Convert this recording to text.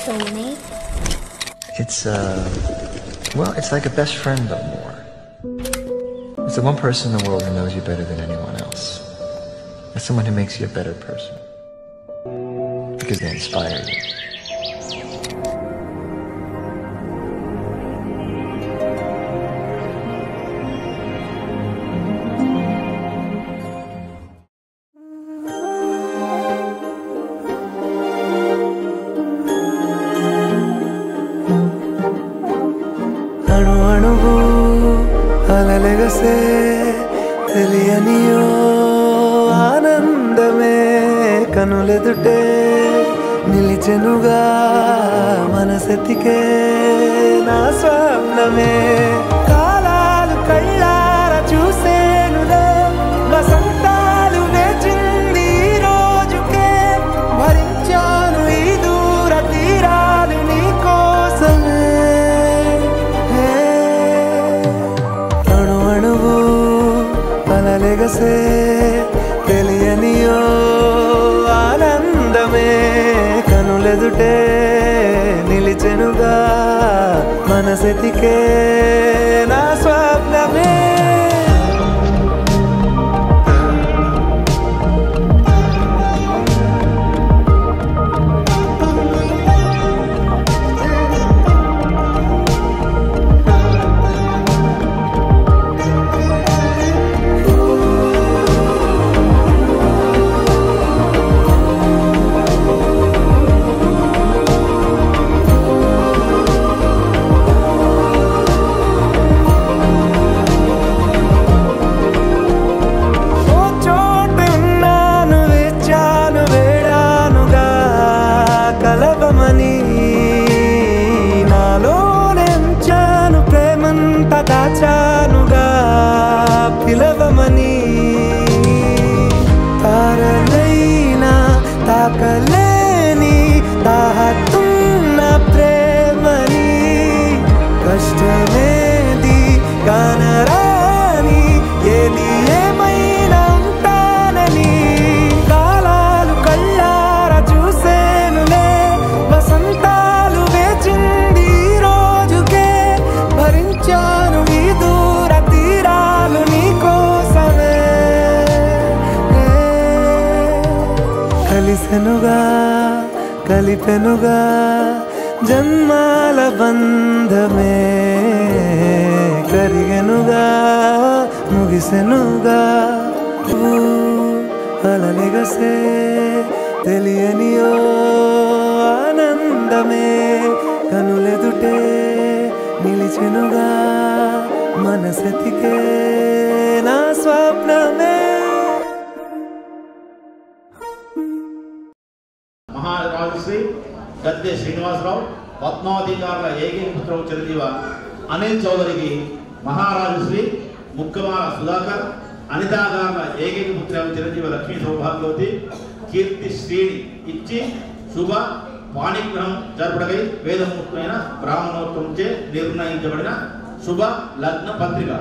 soulmate? It's like a best friend, but more. It's the one person in the world who knows you better than anyone else. It's someone who makes you a better person. Because they inspire you. అణు అణువు అలలెగసే తెలియనియో ఆనందమే కనులెదుటే నిలిచెనుగా మనసెతికే నా స్వప్నమే కాలాలు కళ్ళార చూసేనులే వసంతాలు వేచింది ఈ రోజుకే భరించాను ఈ దూర తీరాలు నీ కోసమే అణు అణువు అలలెగసే తెలియనియో ఆనందమే కనులెదుటే నిలిచెనుగా మనసెతికే నా స్వప్నమే దాచానుగా పిలవమని తారలైనా తాకలేని తాహతున్న ప్రేమని కష్టమేది కానరాని ఏది ఏమైనా ఉంటానని కాలాలు కళ్ళార చూసేనులే వసంతాలు వేచింది ఈ రోజుకే భరించాను ఈ దూర తీరాలు నీ కోసమే కలిసెనుగా కలిపెనుగా జన్మాల బంధమే కరిగెనుగా ముగిసెనుగా అలలెగసే తెలియనియో ఆనందమే కనులెదుటే నిలిచెనుగా మనసెతికే నా స్వప్నమే మహారాజశ్రీ గద్దె శ్రీనివాసరావు పద్మావతికారుల ఏకైకపుత్రవు చిరంజీవ అనిల్ చౌదరికి మహారాజశ్రీ ముక్కమాల సుధాకర్ అనితాగారుల ఏకైకపుత్రవు చిరంజీవ లక్ష్మీ సౌభాగ్యవతి కీర్తి శ్రీని ఇచ్చి శుభ వాణిగ్రహం జరుపుటకై వేదముక్తమైన బ్రాహ్మణోత్వంచే నిర్ణయించబడిన శుభ లగ్న పత్రిక.